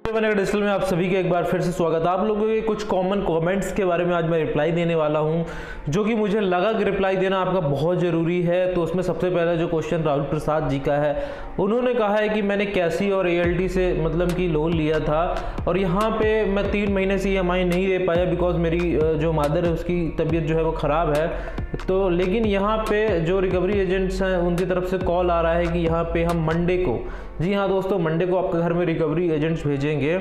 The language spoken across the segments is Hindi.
मैंने डिजिटल में आप सभी के एक बार फिर से स्वागत है। आप लोगों के कुछ कॉमन कमेंट्स के बारे में आज मैं रिप्लाई देने वाला हूं, जो कि मुझे लगा कि रिप्लाई देना आपका बहुत ज़रूरी है। तो उसमें सबसे पहला जो क्वेश्चन राहुल प्रसाद जी का है, उन्होंने कहा है कि मैंने कैसी और ALT से मतलब कि लोन लिया था और यहाँ पे मैं 3 महीने से EMI नहीं दे पाया बिकॉज मेरी जो मदर है उसकी तबीयत जो है वो ख़राब है। तो लेकिन यहाँ पे जो रिकवरी एजेंट्स हैं उनकी तरफ से कॉल आ रहा है कि यहाँ पे हम मंडे को, जी हाँ दोस्तों, मंडे को आपके घर में रिकवरी एजेंट्स भेजेंगे।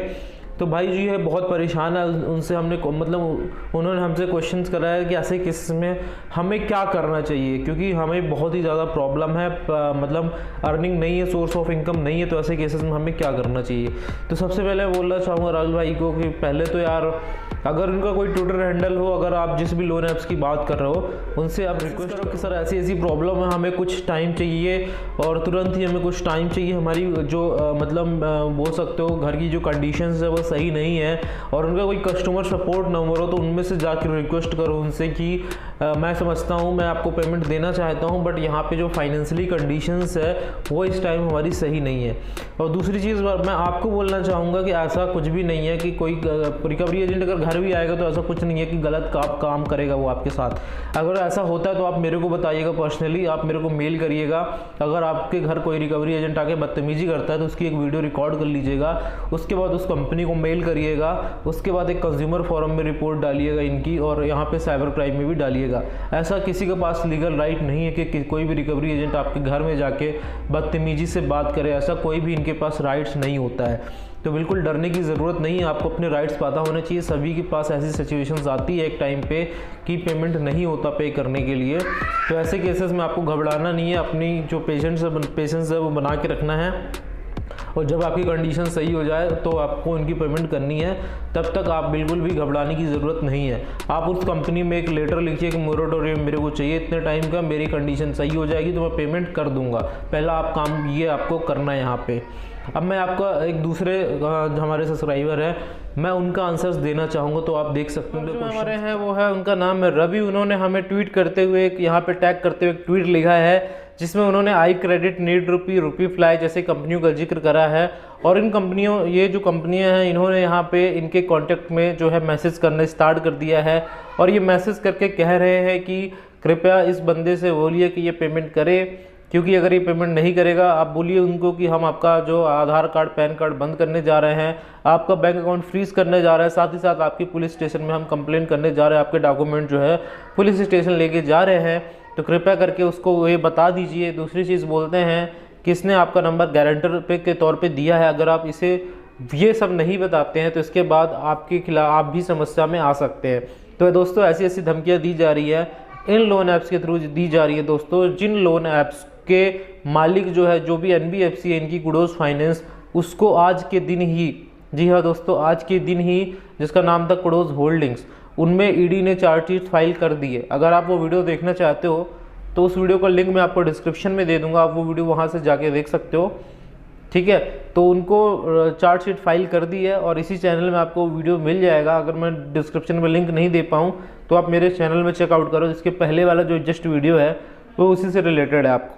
तो भाई जी है बहुत परेशान है, उनसे हमने मतलब उन्होंने हमसे क्वेश्चंस करा है कि ऐसे केस में हमें क्या करना चाहिए, क्योंकि हमें बहुत ही ज़्यादा प्रॉब्लम है, मतलब अर्निंग नहीं है, सोर्स ऑफ इनकम नहीं है। तो ऐसे केसेस में हमें क्या करना चाहिए। तो सबसे पहले बोलना चाहूँगा राहुल भाई को कि पहले तो यार अगर उनका कोई ट्विटर हैंडल हो, अगर आप जिस भी लोन ऐप्स की बात कर रहे हो उनसे आप रिक्वेस्ट करो कि सर ऐसी ऐसी प्रॉब्लम है, हमें कुछ टाइम चाहिए और तुरंत ही हमें कुछ टाइम चाहिए। हमारी जो मतलब बोल सकते हो घर की जो कंडीशंस है वो सही नहीं है, और उनका कोई कस्टमर सपोर्ट नंबर हो तो उनमें से जाकर रिक्वेस्ट करो उनसे कि मैं समझता हूँ, मैं आपको पेमेंट देना चाहता हूँ, बट यहाँ पे जो फाइनेंशियली कंडीशंस है वो इस टाइम हमारी सही नहीं है। और दूसरी चीज़ मैं आपको बोलना चाहूँगा कि ऐसा कुछ भी नहीं है कि कोई रिकवरी एजेंट अगर घर भी आएगा तो ऐसा कुछ नहीं है कि गलत काम करेगा वो आपके साथ। अगर ऐसा होता है तो आप मेरे को बताइएगा पर्सनली, आप मेरे को मेल करिएगा। अगर आपके घर कोई रिकवरी एजेंट आके बदतमीजी करता है तो उसकी एक वीडियो रिकॉर्ड कर लीजिएगा, उसके बाद उस कंपनी को मेल करिएगा, उसके बाद एक कंज्यूमर फोरम में रिपोर्ट डालिएगा इनकी, और यहाँ पे साइबर क्राइम में भी डालिएगा। ऐसा किसी के पास लीगल राइट नहीं है कि कोई भी रिकवरी एजेंट आपके घर में जाके बदतमीजी से बात करे, ऐसा कोई भी इनके पास राइट्स नहीं होता है। तो बिल्कुल डरने की ज़रूरत नहीं है, आपको अपने राइट्स पता होने चाहिए। सभी के पास ऐसी सिचुएशंस आती है एक टाइम पे कि पेमेंट नहीं होता पे करने के लिए। तो ऐसे केसेस में आपको घबराना नहीं है, अपनी जो पेशेंस है वो बना के रखना है, और जब आपकी कंडीशन सही हो जाए तो आपको उनकी पेमेंट करनी है। तब तक आप बिल्कुल भी घबराने की ज़रूरत नहीं है। आप उस कंपनी में एक लेटर लिखिए कि मोरेटोरियम मेरे को चाहिए इतने टाइम का, मेरी कंडीशन सही हो जाएगी तो मैं पेमेंट कर दूंगा। पहला आप काम ये आपको करना है यहाँ पे। अब मैं आपका एक दूसरे हमारे सब्सक्राइबर है, मैं उनका आंसर्स देना चाहूँगा, तो आप देख सकते हैं। जो हमारे हैं वो है, उनका नाम है रवि। उन्होंने हमें ट्वीट करते हुए यहाँ पे टैग करते हुए एक ट्वीट लिखा है जिसमें उन्होंने आई क्रेडिट नीड रुपी फ्लाई जैसे कंपनियों का जिक्र करा है। और इन कंपनियों, ये जो कंपनियां हैं, इन्होंने यहाँ पे इनके कॉन्टेक्ट में जो है मैसेज करने स्टार्ट कर दिया है, और ये मैसेज करके कह रहे हैं कि कृपया इस बंदे से बोलिए कि ये पेमेंट करे, क्योंकि अगर ये पेमेंट नहीं करेगा, आप बोलिए उनको कि हम आपका जो आधार कार्ड पैन कार्ड बंद करने जा रहे हैं, आपका बैंक अकाउंट फ्रीज करने जा रहे हैं, साथ ही साथ आपकी पुलिस स्टेशन में हम कंप्लेन करने जा रहे हैं, आपके डॉक्यूमेंट जो है पुलिस स्टेशन लेके जा रहे हैं, तो कृपया करके उसको ये बता दीजिए। दूसरी चीज़ बोलते हैं कि इसने आपका नंबर गारंटर पे के तौर पे दिया है, अगर आप इसे ये सब नहीं बताते हैं तो इसके बाद आपके खिलाफ आप भी समस्या में आ सकते हैं। तो दोस्तों ऐसी ऐसी धमकियाँ दी जा रही है, इन लोन ऐप्स के थ्रू दी जा रही है दोस्तों, जिन लोन ऐप्स के मालिक जो है, जो भी NBFC है इनकी कुडोज फाइनेंस, उसको आज के दिन ही, जी हाँ दोस्तों, आज के दिन ही, जिसका नाम था कुडोज होल्डिंग्स, उनमें ED ने चार्जशीट फाइल कर दी है। अगर आप वो वीडियो देखना चाहते हो तो उस वीडियो का लिंक मैं आपको डिस्क्रिप्शन में दे दूंगा, आप वो वीडियो वहाँ से जाके देख सकते हो, ठीक है। तो उनको चार्जशीट फाइल कर दी है और इसी चैनल में आपको वीडियो मिल जाएगा। अगर मैं डिस्क्रिप्शन में लिंक नहीं दे पाऊँ तो आप मेरे चैनल में चेकआउट करो, जिसके पहले वाला जो जस्ट वीडियो है वो उसी से रिलेटेड है आपको।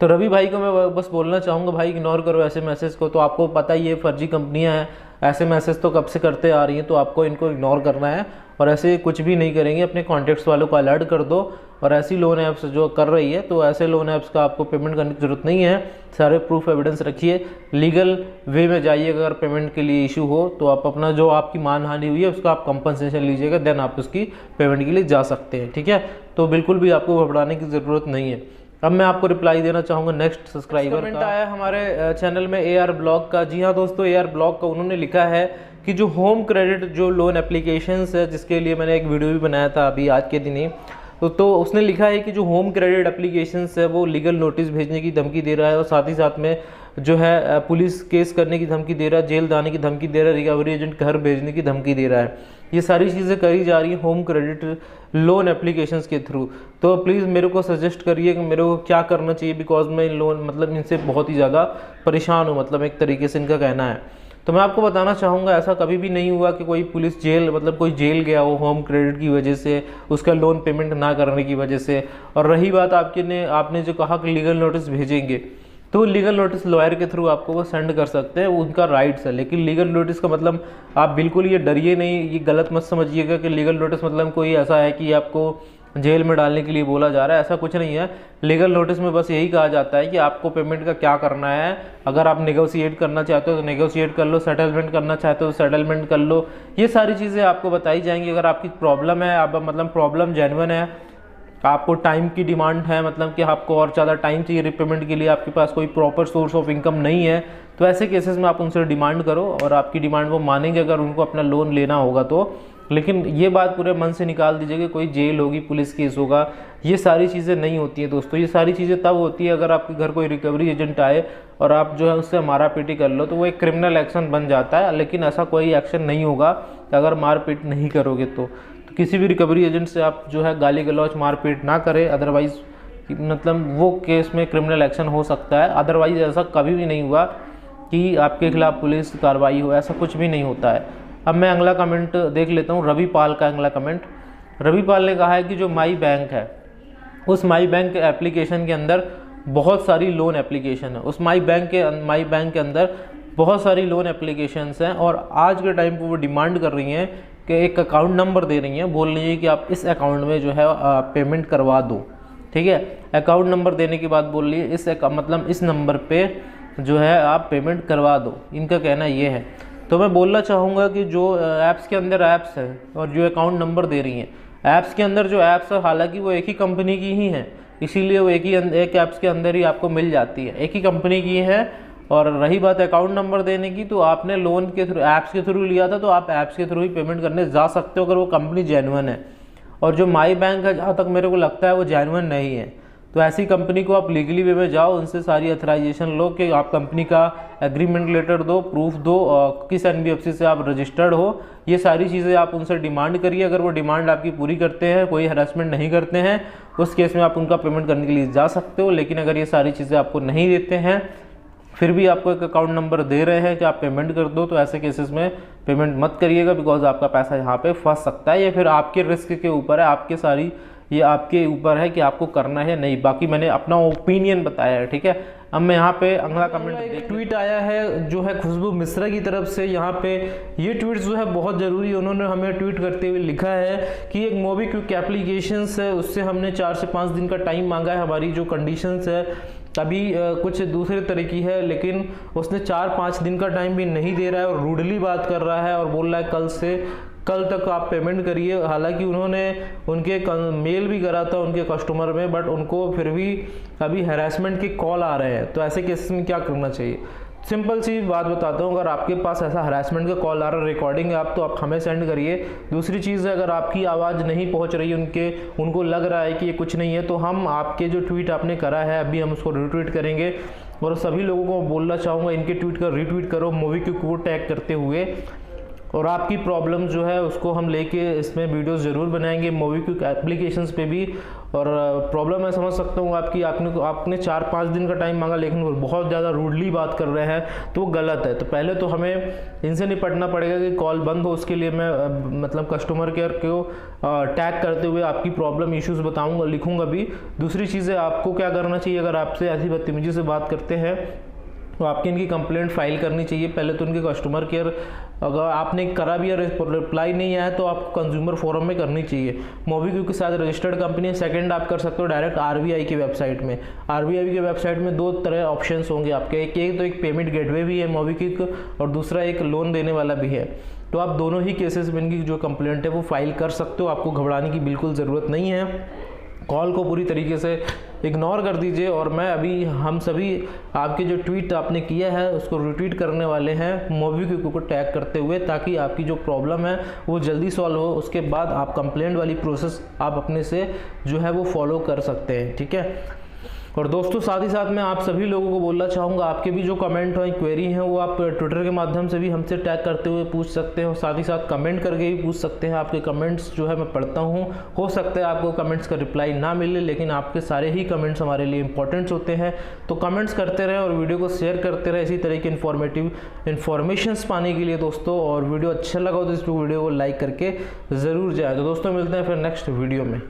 तो रवि भाई को मैं बस बोलना चाहूँगा, भाई इग्नोर करो ऐसे मैसेज को। तो आपको पता ही है फर्जी कंपनियां हैं, ऐसे मैसेज तो कब से करते आ रही हैं, तो आपको इनको इग्नोर करना है और ऐसे कुछ भी नहीं करेंगे। अपने कॉन्टेक्ट्स वालों को अलर्ट कर दो, और ऐसी लोन ऐप्स जो कर रही है तो ऐसे लोन ऐप्स का आपको पेमेंट करने की ज़रूरत नहीं है। सारे प्रूफ एविडेंस रखिए, लीगल वे में जाइए। अगर पेमेंट के लिए इशू हो तो आप अपना जो आपकी मानहानि हुई है उसका आप कंपनसेशन लीजिएगा, देन आप उसकी पेमेंट के लिए जा सकते हैं, ठीक है। तो बिल्कुल भी आपको घबराने की ज़रूरत नहीं है। अब मैं आपको रिप्लाई देना चाहूँगा नेक्स्ट सब्सक्राइबर का। कमेंट आया हमारे चैनल में AR ब्लॉग का। जी हाँ दोस्तों, AR ब्लॉग का उन्होंने लिखा है कि जो होम क्रेडिट जो लोन एप्लीकेशंस है, जिसके लिए मैंने एक वीडियो भी बनाया था अभी आज के दिन ही, तो उसने लिखा है कि जो होम क्रेडिट एप्लीकेशंस है वो लीगल नोटिस भेजने की धमकी दे रहा है, और साथ ही साथ में जो है पुलिस केस करने की धमकी दे रहा है, जेल जाने की धमकी दे रहा है, रिकवरी एजेंट घर भेजने की धमकी दे रहा है। ये सारी चीज़ें करी जा रही हैं होम क्रेडिट लोन एप्लीकेशंस के थ्रू। तो प्लीज़ मेरे को सजेस्ट करिए कि मेरे को क्या करना चाहिए, बिकॉज मैं इन लोन मतलब इनसे बहुत ही ज़्यादा परेशान हूँ, मतलब एक तरीके से इनका कहना है। तो मैं आपको बताना चाहूँगा, ऐसा कभी भी नहीं हुआ कि कोई पुलिस जेल मतलब कोई जेल गया हो होम क्रेडिट की वजह से, उसका लोन पेमेंट ना करने की वजह से। और रही बात आपने जो कहा कि लीगल नोटिस भेजेंगे, तो लीगल नोटिस लॉयर के थ्रू आपको वो सेंड कर सकते हैं, उनका राइट्स है। लेकिन लीगल नोटिस का मतलब आप बिल्कुल ये डरिए नहीं, ये गलत मत समझिएगा कि लीगल नोटिस मतलब कोई ऐसा है कि आपको जेल में डालने के लिए बोला जा रहा है, ऐसा कुछ नहीं है। लीगल नोटिस में बस यही कहा जाता है कि आपको पेमेंट का क्या करना है। अगर आप नेगोशिएट करना चाहते हो तो नेगोशिएट कर लो, सेटलमेंट करना चाहते हो तो सेटलमेंट कर लो, ये सारी चीज़ें आपको बताई जाएंगी। अगर आपकी प्रॉब्लम है, आप मतलब प्रॉब्लम जेन्युइन है, आपको टाइम की डिमांड है, मतलब कि आपको और ज़्यादा टाइम चाहिए रिपेमेंट के लिए, आपके पास कोई प्रॉपर सोर्स ऑफ इनकम नहीं है, तो ऐसे केसेस में आप उनसे डिमांड करो और आपकी डिमांड वो मानेंगे अगर उनको अपना लोन लेना होगा तो। लेकिन ये बात पूरे मन से निकाल दीजिए कि कोई जेल होगी, पुलिस केस होगा, ये सारी चीज़ें नहीं होती हैं दोस्तों। ये सारी चीज़ें तब होती है अगर आपके घर कोई रिकवरी एजेंट आए और आप जो है उससे मारापीटी कर लो, तो वो एक क्रिमिनल एक्शन बन जाता है। लेकिन ऐसा कोई एक्शन नहीं होगा अगर मारपीट नहीं करोगे तो किसी भी रिकवरी एजेंट से आप जो है गाली गलौज मारपीट ना करें, अदरवाइज़ मतलब वो केस में क्रिमिनल एक्शन हो सकता है। अदरवाइज़ ऐसा कभी भी नहीं हुआ कि आपके खिलाफ पुलिस कार्रवाई हो, ऐसा कुछ भी नहीं होता है। अब मैं अगला कमेंट देख लेता हूँ, रवि पाल का अगला कमेंट। रवि पाल ने कहा है कि जो माई बैंक है, उस माई बैंक एप्लीकेशन के अंदर बहुत सारी लोन एप्लीकेशन है, उस माई बैंक के अंदर बहुत सारी लोन एप्लीकेशंस हैं और आज के टाइम पे वो डिमांड कर रही हैं कि एक अकाउंट नंबर दे रही हैं, बोल रही है कि आप इस अकाउंट में जो है पेमेंट करवा दो। ठीक है, अकाउंट नंबर देने के बाद बोल रही है इस नंबर पे जो है आप पेमेंट करवा दो, इनका कहना ये है। तो मैं बोलना चाहूँगा कि जो ऐप्स के अंदर ऐप्स हैं और जो अकाउंट नंबर दे रही हैं, ऐप्स के अंदर जो ऐप्स है हालांकि वो एक ही कंपनी की ही हैं, इसीलिए वो एक ऐप्स के अंदर ही आपको मिल जाती है, एक ही कंपनी की है। और रही बात अकाउंट नंबर देने की, तो आपने लोन के थ्रू ऐप्स के थ्रू लिया था तो आप ऐप्स के थ्रू ही पेमेंट करने जा सकते हो अगर वो कंपनी जेन्युइन है। और जो माई बैंक है, जहाँ तक मेरे को लगता है वो जेन्युइन नहीं है, तो ऐसी कंपनी को आप लीगली वे में जाओ, उनसे सारी अथराइजेशन लो कि आप कंपनी का एग्रीमेंट लेटर दो, प्रूफ दो, किस एनबीएफसी से आप रजिस्टर्ड हो, ये सारी चीज़ें आप उनसे डिमांड करिए। अगर वो डिमांड आपकी पूरी करते हैं, कोई हरासमेंट नहीं करते हैं, उस केस में आप उनका पेमेंट करने के लिए जा सकते हो। लेकिन अगर ये सारी चीज़ें आपको नहीं देते हैं, फिर भी आपको एक अकाउंट नंबर दे रहे हैं कि आप पेमेंट कर दो, तो ऐसे केसेस में पेमेंट मत करिएगा, बिकॉज आपका पैसा यहाँ पे फंस सकता है। या फिर आपके रिस्क के ऊपर है, ये आपके ऊपर है कि आपको करना है नहीं। बाकी मैंने अपना ओपिनियन बताया है, ठीक है। अब मैं यहाँ पे अगला कमेंट, एक ट्वीट आया है जो है खुशबू मिश्रा की तरफ से। यहाँ पे ये ट्वीट जो है बहुत ज़रूरी है, उन्होंने हमें ट्वीट करते हुए लिखा है कि एक मोबीक्विक एप्लीकेशंस है, उससे हमने 4 से 5 दिन का टाइम मांगा है। हमारी जो कंडीशंस है अभी कुछ दूसरे तरह की है, लेकिन उसने 4-5 दिन का टाइम भी नहीं दे रहा है और रूडली बात कर रहा है और बोल रहा है कल तक आप पेमेंट करिए। हालांकि उन्होंने उनके मेल भी करा था उनके कस्टमर में, बट उनको फिर भी अभी हैरेसमेंट के कॉल आ रहे हैं। तो ऐसे केसेस में क्या करना चाहिए? सिंपल सी बात बताता हूँ, अगर आपके पास ऐसा हरासमेंट का कॉल आ रहा है, रिकॉर्डिंग है आप, तो आप हमें सेंड करिए। दूसरी चीज़ है, अगर आपकी आवाज़ नहीं पहुँच रही उनको लग रहा है कि ये कुछ नहीं है, तो हम आपके जो ट्वीट आपने करा है अभी हम उसको रिट्वीट करेंगे। और सभी लोगों को बोलना चाहूँगा इनके ट्वीट का रिट्वीट करो मोबीक्विक को टैग करते हुए, और आपकी प्रॉब्लम जो है उसको हम लेके इसमें वीडियोस ज़रूर बनाएंगे मोबीक्विक एप्लीकेशंस पे भी। और प्रॉब्लम मैं समझ सकता हूँ आपकी, आपने 4-5 दिन का टाइम मांगा लेकिन वो बहुत ज़्यादा रूडली बात कर रहे हैं, तो वो गलत है। तो पहले तो हमें इनसे निपटना पड़ेगा कि कॉल बंद हो। उसके लिए मैं मतलब कस्टमर केयर को टैग करते हुए आपकी प्रॉब्लम इश्यूज़ बताऊँगा, लिखूँगा भी। दूसरी चीज़ें आपको क्या करना चाहिए, अगर आपसे ऐसी बदतमीजी से बात करते हैं तो आपकी इनकी कंप्लेंट फाइल करनी चाहिए। पहले तो इनके कस्टमर केयर, अगर आपने करा भी और रिप्लाई नहीं आया तो आपको कंज्यूमर फोरम में करनी चाहिए। मोबीक्विक के साथ रजिस्टर्ड कंपनी है। सेकंड आप कर सकते हो डायरेक्ट आरबीआई की वेबसाइट में। आरबीआई की वेबसाइट में 2 तरह ऑप्शंस होंगे आपके, एक तो एक पेमेंट गेटवे भी है मोबीक्विक, और दूसरा एक लोन देने वाला भी है। तो आप दोनों ही केसेस में इनकी जो कंप्लेंट है वो फाइल कर सकते हो। आपको घबराने की बिल्कुल ज़रूरत नहीं है। कॉल को पूरी तरीके से इग्नोर कर दीजिए। और मैं अभी हम सभी आपके जो ट्वीट आपने किया है उसको रिट्वीट करने वाले हैं मोबीक्विक को टैग करते हुए, ताकि आपकी जो प्रॉब्लम है वो जल्दी सॉल्व हो। उसके बाद आप कंप्लेंट वाली प्रोसेस आप अपने से जो है वो फॉलो कर सकते हैं, ठीक है। और दोस्तों साथ ही साथ मैं आप सभी लोगों को बोलना चाहूँगा, आपके भी जो कमेंट हो, क्वेरी हैं, वो आप ट्विटर के माध्यम से भी हमसे टैग करते हुए पूछ सकते हैं, और साथ ही साथ कमेंट करके भी पूछ सकते हैं। आपके कमेंट्स जो है मैं पढ़ता हूँ। हो सकता है आपको कमेंट्स का रिप्लाई ना मिले, लेकिन आपके सारे ही कमेंट्स हमारे लिए इंपॉर्टेंट्स होते हैं। तो कमेंट्स करते रहें और वीडियो को शेयर करते रहें इसी तरह की इन्फॉर्मेशंस पाने के लिए दोस्तों। और वीडियो अच्छा लगा हो तो इस वीडियो को लाइक करके ज़रूर जाए। तो दोस्तों मिलते हैं फिर नेक्स्ट वीडियो में।